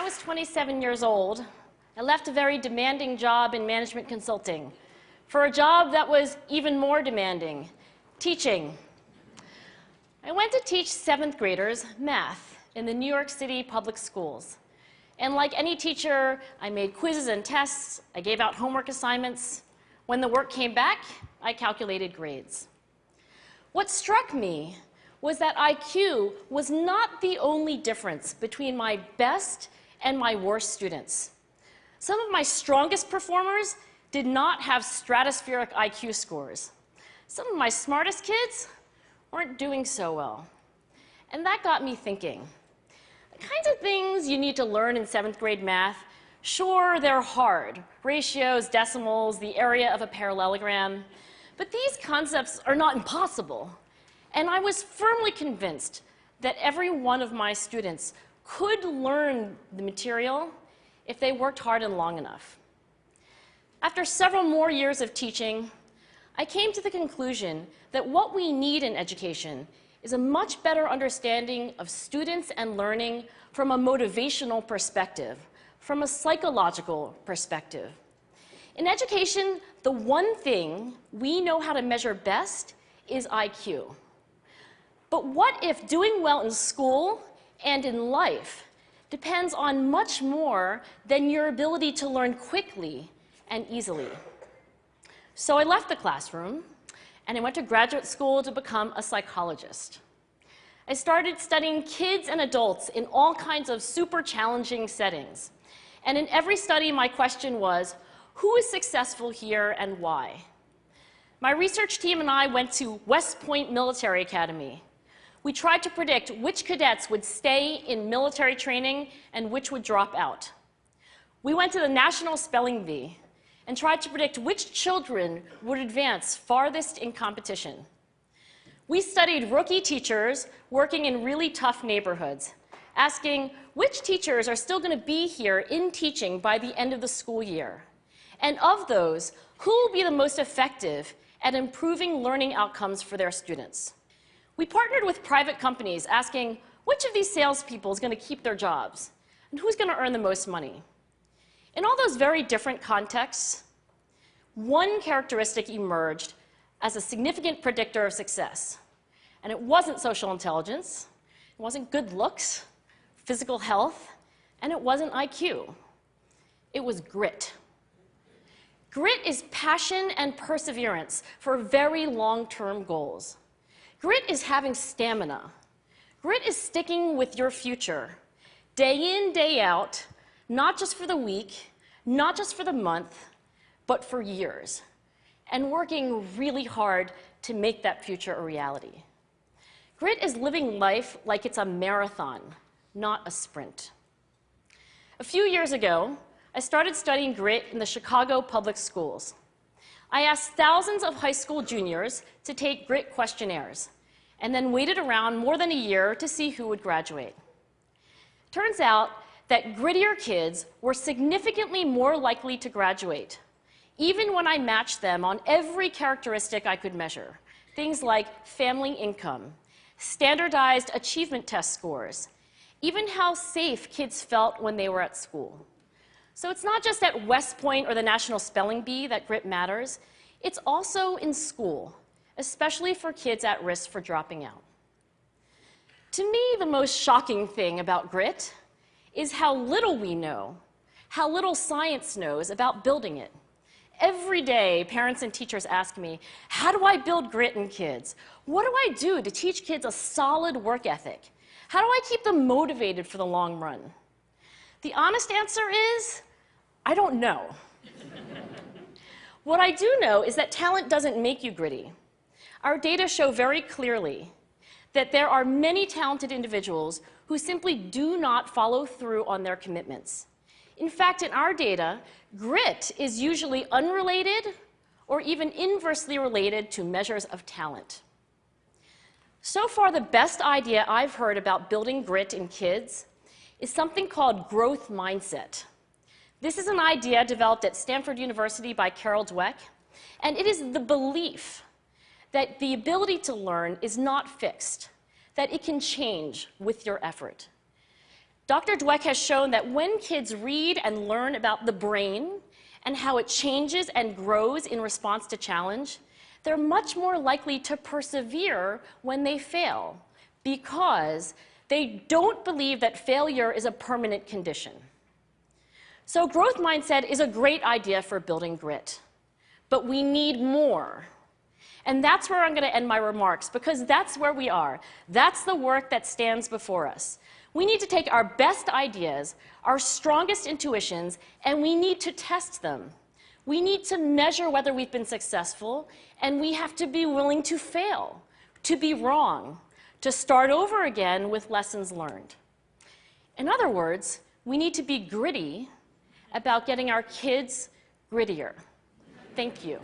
was 27 years old, I left a very demanding job in management consulting for a job that was even more demanding, teaching. I went to teach 7th graders math in the New York City public schools. And like any teacher, I made quizzes and tests, I gave out homework assignments. When the work came back, I calculated grades. What struck me was that IQ was not the only difference between my best and my worst students. Some of my strongest performers did not have stratospheric IQ scores. Some of my smartest kids weren't doing so well. And that got me thinking. The kinds of things you need to learn in 7th grade math, sure, they're hard. Ratios, decimals, the area of a parallelogram. But these concepts are not impossible. And I was firmly convinced that every one of my students could learn the material if they worked hard and long enough. After several more years of teaching, I came to the conclusion that what we need in education is a much better understanding of students and learning from a motivational perspective, from a psychological perspective. In education, the one thing we know how to measure best is IQ. But what if doing well in school and in life depends on much more than your ability to learn quickly and easily? So I left the classroom and I went to graduate school to become a psychologist. I started studying kids and adults in all kinds of super challenging settings. And in every study, my question was, who is successful here and why? My research team and I went to West Point Military Academy. We tried to predict which cadets would stay in military training and which would drop out. We went to the National Spelling Bee and tried to predict which children would advance farthest in competition. We studied rookie teachers working in really tough neighborhoods, asking which teachers are still going to be here in teaching by the end of the school year. And of those, who will be the most effective at improving learning outcomes for their students? We partnered with private companies, asking which of these salespeople is going to keep their jobs and who's going to earn the most money. In all those very different contexts, one characteristic emerged as a significant predictor of success. And it wasn't social intelligence, it wasn't good looks, physical health, and it wasn't IQ. It was grit. Grit is passion and perseverance for very long-term goals. Grit is having stamina. Grit is sticking with your future, day in, day out, not just for the week, not just for the month, but for years, and working really hard to make that future a reality. Grit is living life like it's a marathon, not a sprint. A few years ago, I started studying grit in the Chicago public schools. I asked thousands of high school juniors to take grit questionnaires, and then waited around more than a year to see who would graduate. Turns out that grittier kids were significantly more likely to graduate, even when I matched them on every characteristic I could measure, things like family income, standardized achievement test scores, even how safe kids felt when they were at school. So it's not just at West Point or the National Spelling Bee that grit matters, it's also in school, especially for kids at risk for dropping out. To me, the most shocking thing about grit is how little we know, how little science knows about building it. Every day, parents and teachers ask me, how do I build grit in kids? What do I do to teach kids a solid work ethic? How do I keep them motivated for the long run? The honest answer is, I don't know. What I do know is that talent doesn't make you gritty. Our data show very clearly that there are many talented individuals who simply do not follow through on their commitments. In fact, in our data, grit is usually unrelated or even inversely related to measures of talent. So far, the best idea I've heard about building grit in kids is something called growth mindset. This is an idea developed at Stanford University by Carol Dweck, and it is the belief that the ability to learn is not fixed, that it can change with your effort. Dr. Dweck has shown that when kids read and learn about the brain and how it changes and grows in response to challenge, they're much more likely to persevere when they fail because they don't believe that failure is a permanent condition. So growth mindset is a great idea for building grit, but we need more. And that's where I'm going to end my remarks, because that's where we are. That's the work that stands before us. We need to take our best ideas, our strongest intuitions, and we need to test them. We need to measure whether we've been successful, and we have to be willing to fail, to be wrong, to start over again with lessons learned. In other words, we need to be gritty about getting our kids grittier. Thank you.